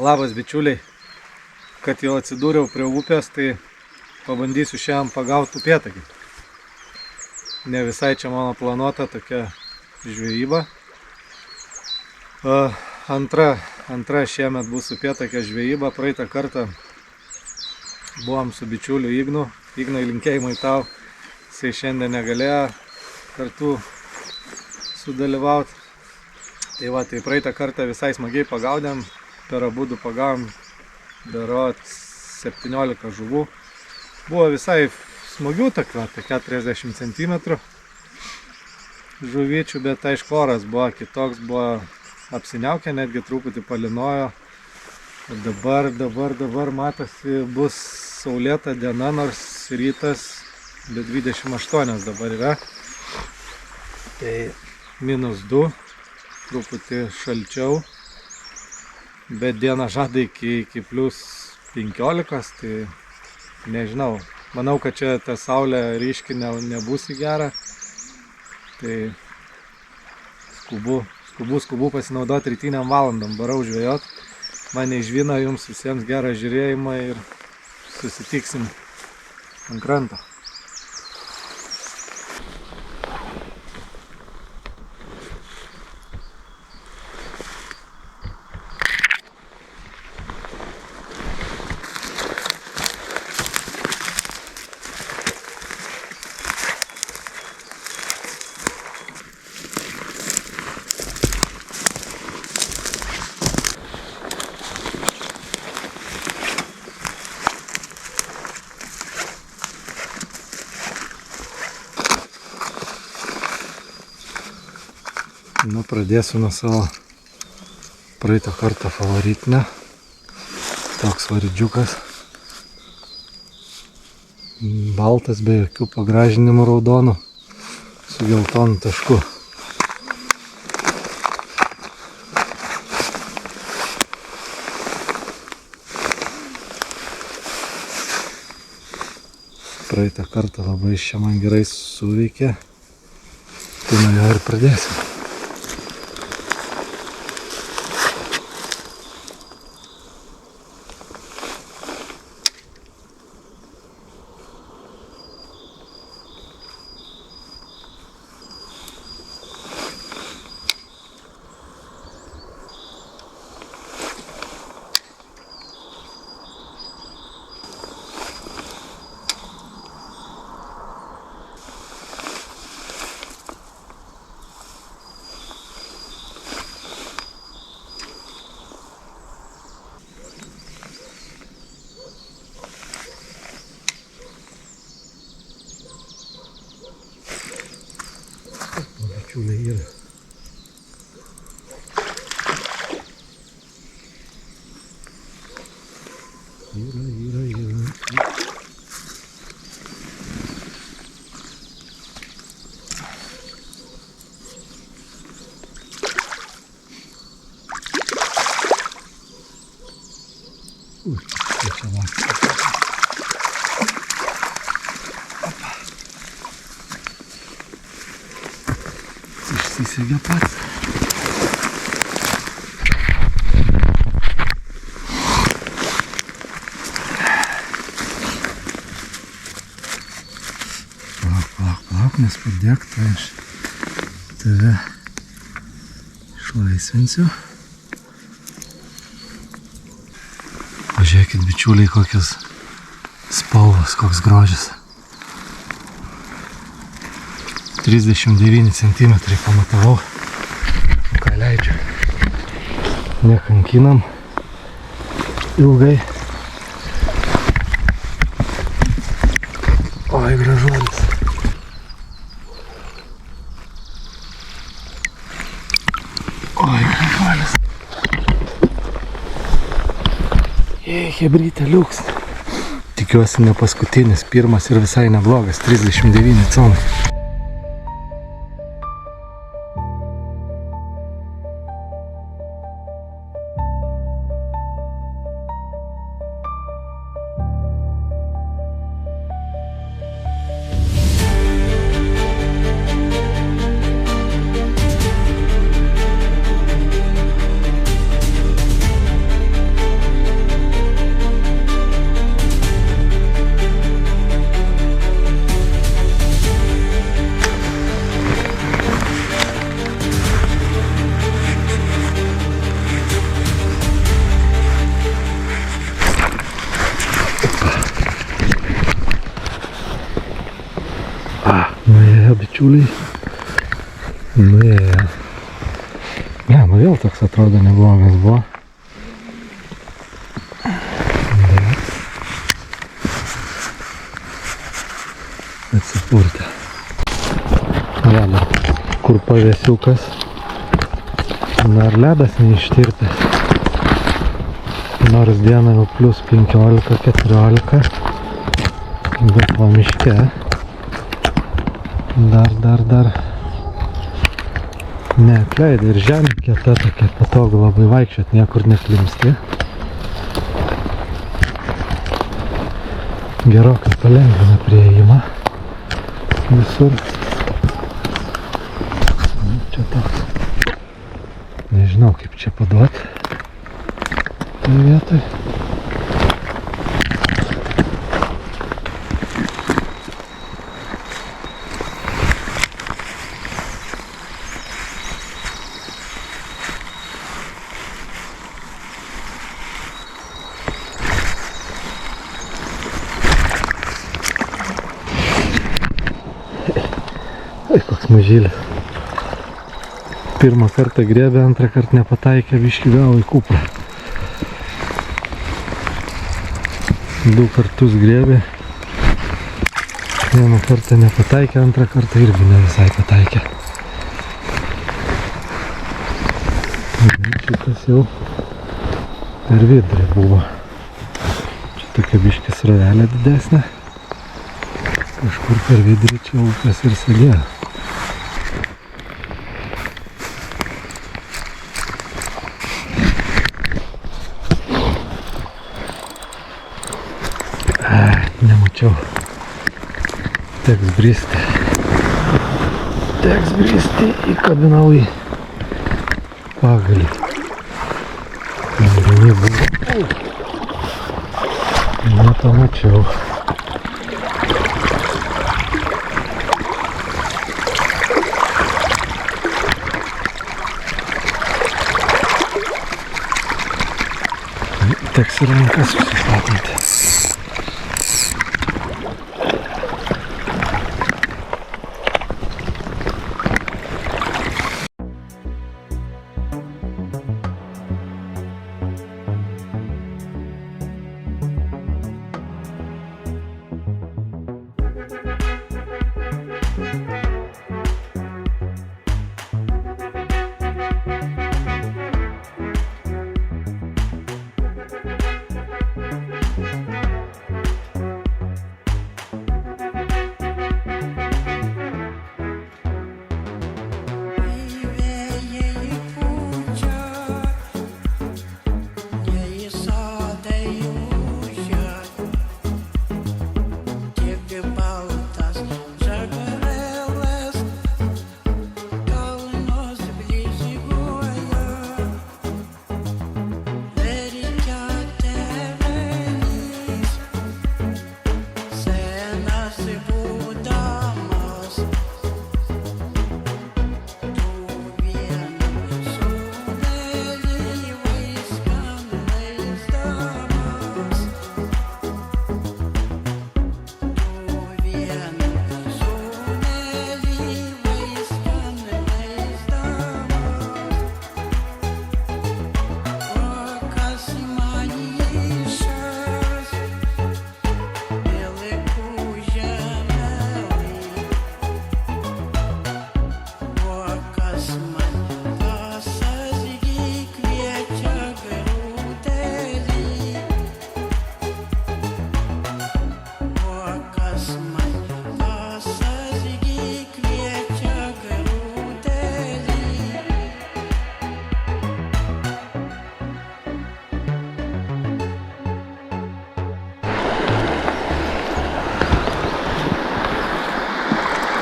Labas bičiuliai, kad jau atsidūriau prie upės, tai pabandysiu šiandien pagauti upėtakį. Ne visai čia mano planuota tokia žvejyba. Antra šiemet bus upėtakio žvejyba. Praeitą kartą buvom su bičiuliu Ignu. Ignai, linkėjimai tau. Jisai šiandien negalėjo kartu sudalyvauti. Tai praeitą kartą visai smagiai pagaudėm. Per abudu pagavom berot 17 žuvų. Buvo visai smagių, apie 40 cm žuvyčių, bet aišku oras buvo kitoks, buvo apsiniaukę, netgi truputį palinojo. Dabar matosi, bus saulėta diena, nors rytas be 28 dabar yra. Tai -2, truputį šalčiau. Bet dieną žada iki +15, tai nežinau. Manau, kad čia ta saulė ryški nebus į gerą. Tai skubu pasinaudoti rytiniam valandom, barau žvejot. Mane išvino, jums visiems gerą žiūrėjimą ir susitiksim ant kranto. Pradėsiu nuo savo praeito karto favoritinio. Toks varidžiukas. Baltas, be jokių pagražinimų raudonų, su geltonu tašku. Praeitą kartą labai čia man gerai suveikė. Tai nuo jo ir pradėsiu. Bičiuliai yra. Čia vakar. Išsisegė pats. Palauk, nes padėk, tai aš tave išlaisvinsiu. Pažiūrėkit, bičiuliai, kokios spalvos, koks grožis. 39 cm pamatavau. Ką leidžiu. Nekankinam ilgai. Oi, gražuolis. Oi, gražuolis. Hebrytė liuks. Tikiuosi ne paskutinis, pirmas ir visai neblogas, 39 conai. Nuėjo, bičiuliai. Nuėjo. Ne, vėl toks atrodo neblogas buvo. Atsipurtė. Ledas, kur pavėsiukas. Dar ledas neištirpęs. Nors diena jau plus 15-14. Bet va miške. Dar neatleidai ir žemė kieta, tokia patogu labai vaikščiot, niekur neklimsti. Gerokai palengvina prieėjimą visur. Čia toks, nežinau kaip čia paduot tai vietoj. Ai, koks mažylis. Pirmą kartą grėbė, antrą kartą nepataikė, biškį gavo į kuprą. 2 kartus grėbė. Vieną kartą nepataikė, antrą kartą irgi ne visai pataikė. Šitas jau per vidurį buvo. Čia tokia biškį srovelė didesnė. Kažkur per vidurį čia upės ir sėdėjo. Nemačiau. Teks bristi. Įkabinau į pagalį. Vandenį buvo. Nepamačiau. Teks ir rankas susiplatinti.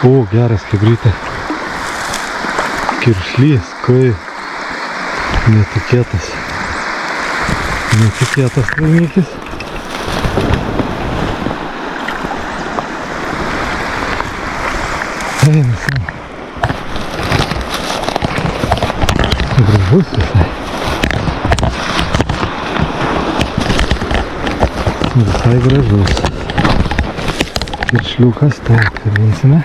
O, geras chebrytė. Kiršlys, kai netikėtas laimikis. Eina savo. Gražus visai. Visai gražus. Kiršliukas, taip, karinsime.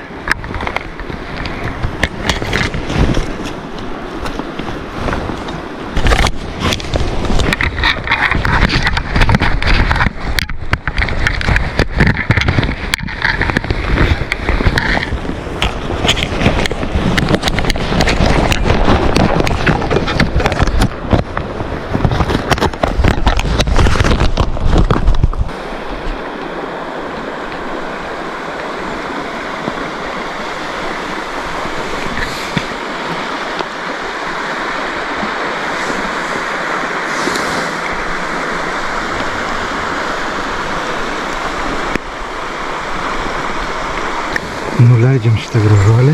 Nuleidžiam šitą gražuolį.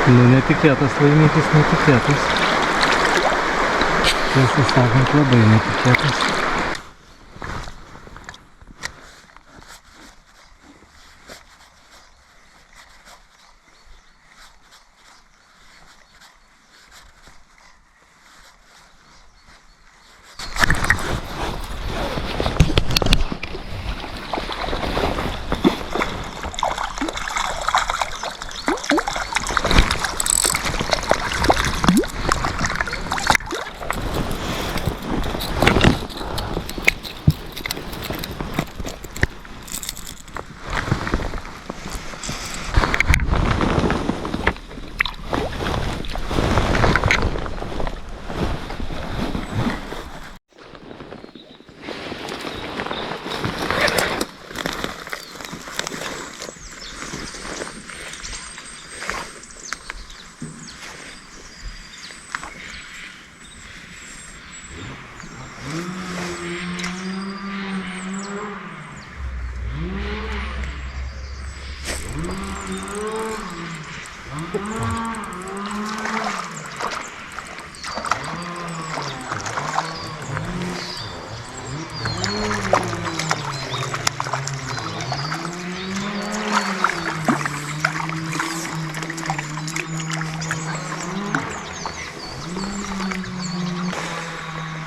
Nu, netikėtas laimikis, netikėtas. Tiesą sakant, labai netikėtas.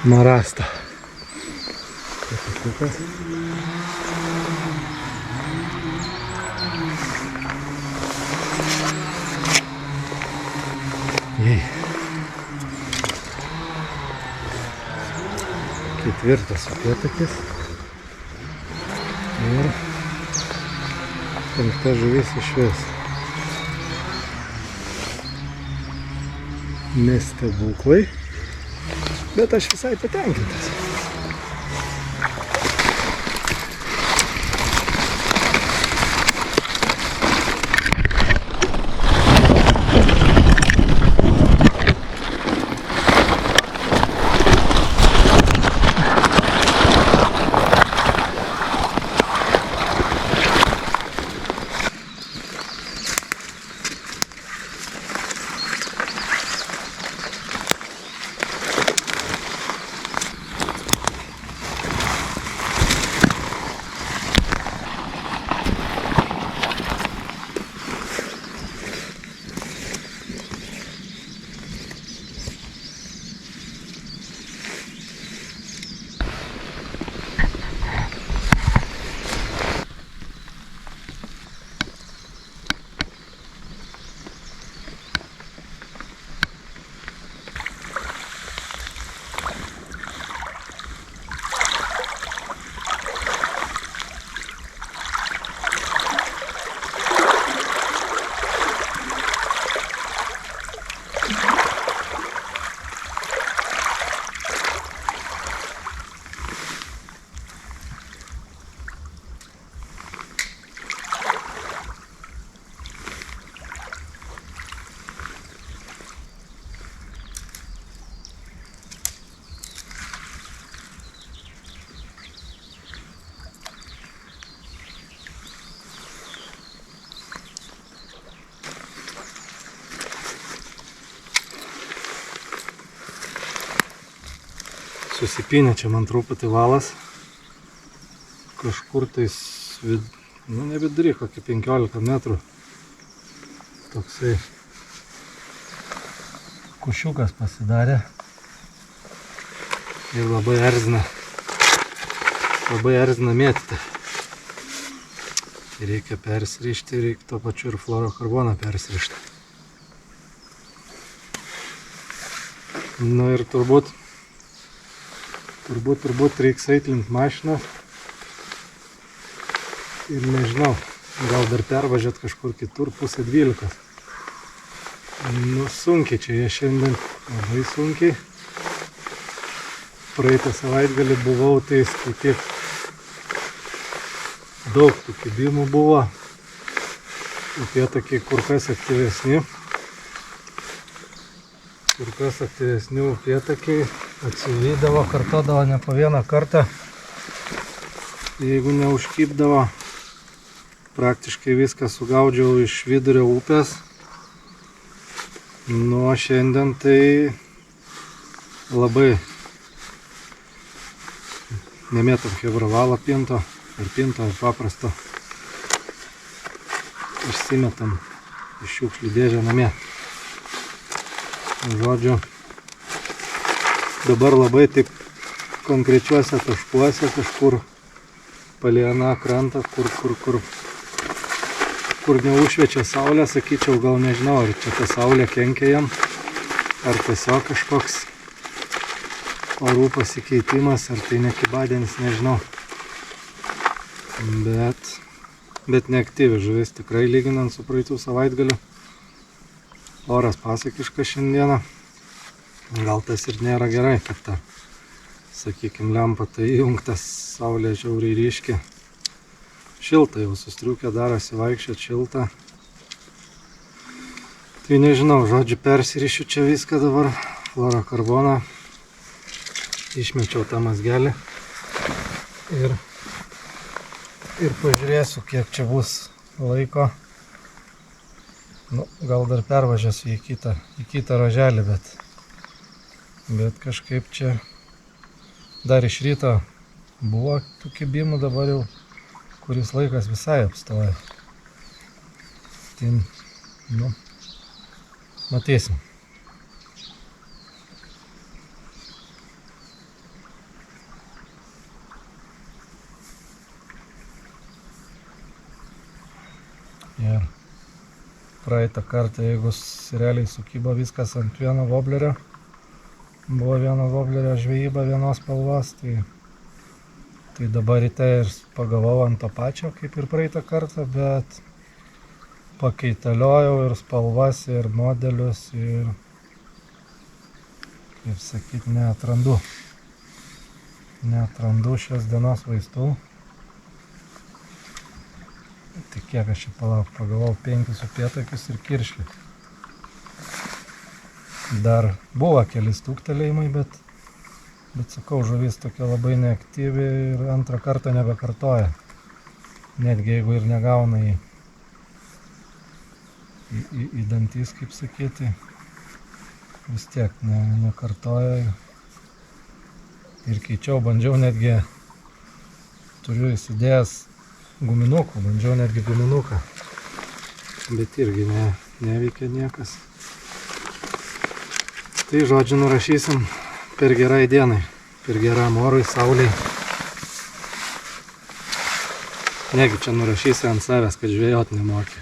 Marasta. Kapitukas. Ketvirtas upėtakis. Ir penkta žuvis išvis. Ne stebuklai, bet aš visai patenkintas. susipynė čia man truputį valas. Kažkur tais, ne vidury, kokį 15 metrų. Toksai kušiukas pasidarė. Ir labai erzina mėtyti. Reikia persirišti, reikia tuo pačiu ir fluorokarboną persirišti. Nu ir turbūt reiks eitlint mašiną. Ir nežinau, gal dar pervažiuot kažkur kitur 11:30. Nu sunkiai čia jie šiandien, labai sunkiai. Praeitą savaitgalį buvau, tai skaityk, daug tų kibimų buvo. Upėtakiai kur kas aktyvesni. Kur kas aktyvesni upėtakiai atsivydavo, kartodavo ne po vieną kartą. Jeigu neužkibdavo, praktiškai viską sugaudžiau iš vidurio upės. Nu, o šiandien tai labai nemėtam chevrovalo pinto ir pinto paprasto. Išsimetam iš šiukšlių dėžę namie. Žodžiu, dabar labai taip konkrečiuose taškuose kažkur palei aną krantą, kur neužšviečia saulė, sakyčiau, gal nežinau, ar čia ta saulė kenkia jam, ar tiesiog kažkoks orų pasikeitimas, ar tai nekibadienis, nežinau. Bet neaktyvi žuvis tikrai lyginant su praeitų savaitgaliu. Oras pasakiškas šiandieną. Gal tas ir nėra gerai, kad ta, sakykime, lempa tai įjungtas, saulė žiauriai ryški. Šilta jau sustriukę darosi vaikščiot šilta. Tai nežinau, žodžiu, persirišiu čia viską dabar, fluorokarboną. Išmečiau tą mazgelį ir pažiūrėsiu, kiek čia bus laiko. Nu, gal dar pervažiuosiu į kitą ruoželį, bet kažkaip čia dar iš ryto buvo tų kibimų, dabar jau kuris laikas visai apstoja. Tai, nu, matysim. Ir praeitą kartą, jeigu realiai sukybo viskas ant vieno voblerio, buvo vieno voblerio žvejyba vienos spalvos, tai dabar ryte ir pagavau ant to pačio, kaip ir praeitą kartą, bet pakaitaliojau ir spalvas, ir modelius, ir, kaip sakyt, neatrandu šios dienos vaistų. Tai kiek aš čia pagavau 5 upėtakius ir kiršlį. Dar buvo keli stuktelėjimai, bet sakau, žuvis tokia labai neaktyvi ir antrą kartą nebekartoja. Netgi jeigu ir negauna į dantis, kaip sakyti, vis tiek nekartoja. Ir keičiau, bandžiau netgi, turiu įsidėjęs guminukų, bandžiau netgi guminuką, bet irgi neveikia niekas. Tai žodžiu nurašysim per gerai dienai, per geram orui, sauliai. Negi čia nurašysi ant savęs, kad žvejot nemokė.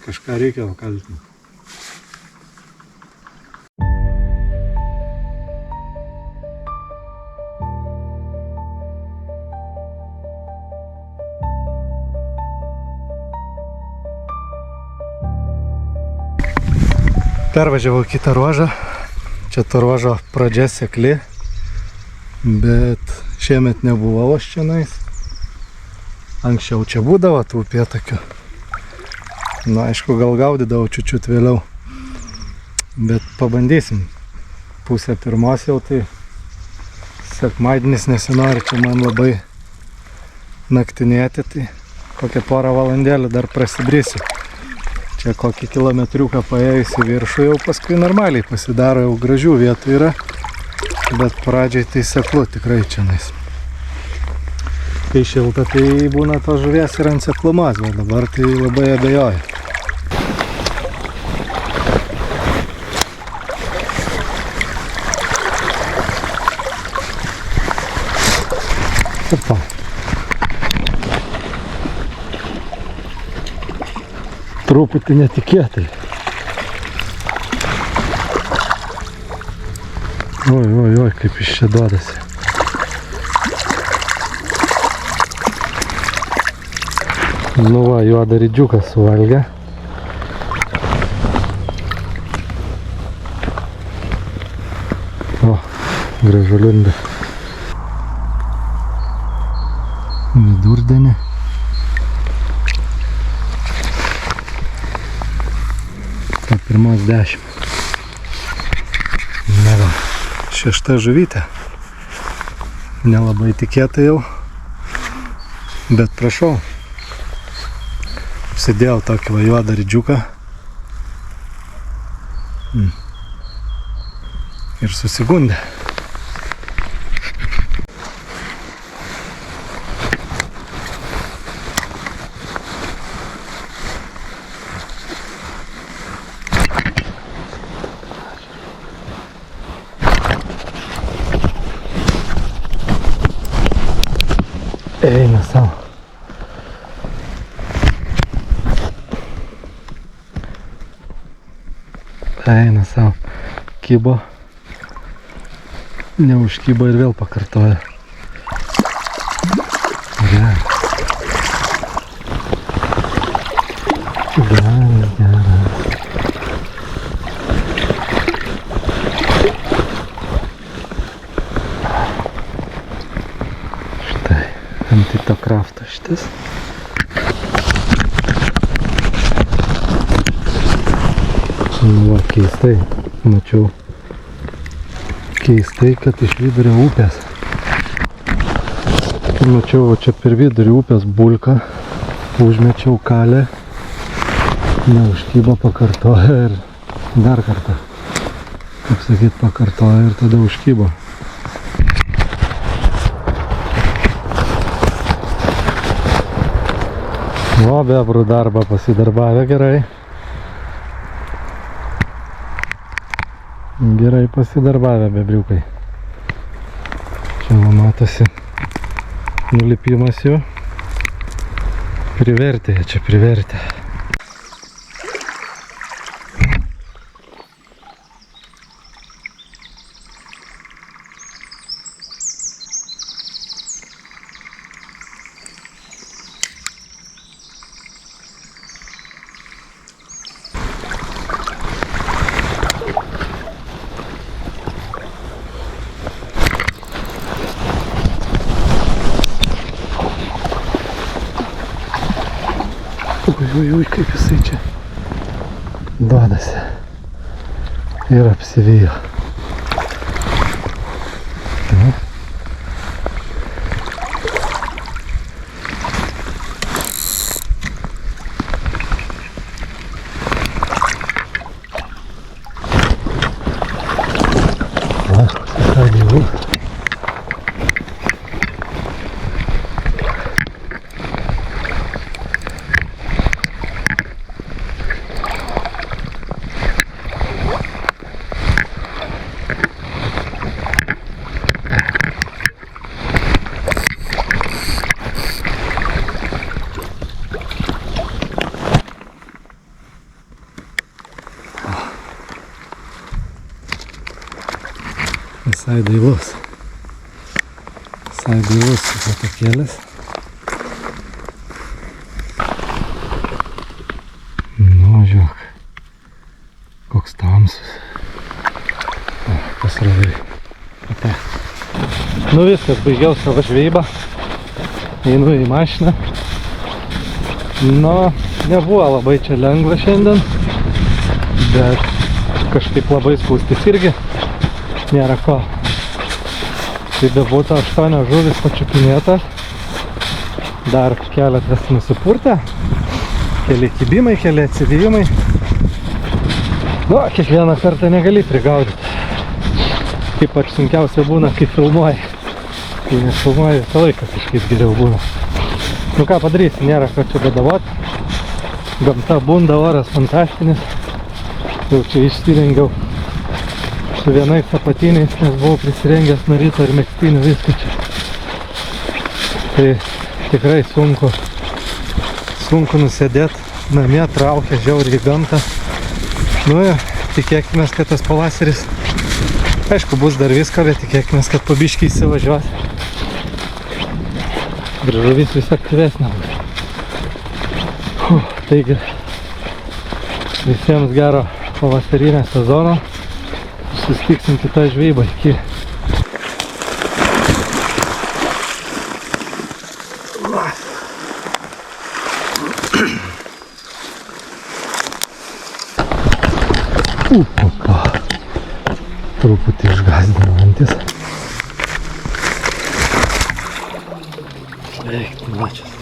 Kažką reikia kaltinti. Pervažiavau kitą ruožą, čia to ruožo pradžia sekli, bet šiemet nebuvau aš čionais. Anksčiau čia būdavo tų upėtakių. Na, aišku, gal gaudydavau čiučiut vėliau, bet pabandysim. 2:30 jau, tai sekmadienis nesinori čia man labai naktinėti, tai kokią porą valandėlių dar prasibrisiu. Čia kokį kilometriuką paėjus į viršų jau paskui normaliai pasidaro, jau gražių vietų yra. Bet pradžiai tai seklu tikrai čianais. Kai šilta, tai būna to žuvies ir ant seklumas, bet dabar tai labai abejoju. Opa. Truputį netikėtai. Oi, kaip iš čia duodasi. Nu va, juodą rydžiuką suvalgė. O, gražuliundė. Vidurdienį. Po pirmos 10. Na va, 6 žuvytė. Nelabai tikėta jau. Bet prašau. Sėdėjau tokį va juodą rydžiuką. Ir susigundė. Eina savo. Eina savo. Kibo. Neužkybo ir vėl pakartoja. Gerai. Gerai. Štai. Antito krafto šitas. Va, keistai. Mačiau. Keistai, kad iš vidurio upės. Mačiau, va čia per vidurį upės bulką. Užmečiau kalę. Neužkybo, pakartoja ir dar kartą. Kaip sakyt, pakartoja ir tada užkybo. O, bebrų darbą pasidarbavę gerai. Gerai pasidarbavę bebriukai. Čia matosi nulipimas jų. Privertė, čia privertė. Ui, kaip jisai čia duodasi ir apsivijo. Va, susidėjau. Visai dailus. Visai dailus patakėlis. Nu, žiūrėk. Koks tamsus. O, pasroviai. Ate. Nu viskas, baigiau savo žvejybą. Einu į mašiną. Nu, nebuvo labai čia lengva šiandien. Bet kažkaip labai spūstis irgi nėra ko. Tai bebūtų 8 žuvis pačiupinėtas. Dar keletas nusipurtę. Keli kibimai, keli atsivijimai. Nu, kiekvieną kartą negali prigaudyti. Ypač sunkiausia būna, kai filmuoji. Kai nefilmuoji, visą laiką kažkaip geriau būna. Nu ką padarysi, nėra ką čia badavot. Gamta bunda, oras fantastinis. Jau čia išsirengiau su vienais apatiniais, nes buvau prisirengęs nuo ryto ir megztinių viską čia. Tai tikrai sunku nusėdėti. Namie traukia žiauriai gamtą. Nu ir tikėkime, kad tas pavasaris, aišku, bus dar visko, bet tikėkime, kad po biškį įsivažiuos. Ir žuvis vis aktyvesnė bus. Taigi, visiems gero pavasarinio sezono. Susitiksim kitą žvejybą. Iki. Opa. Truputį išgąsdinantis. Eik, mačias.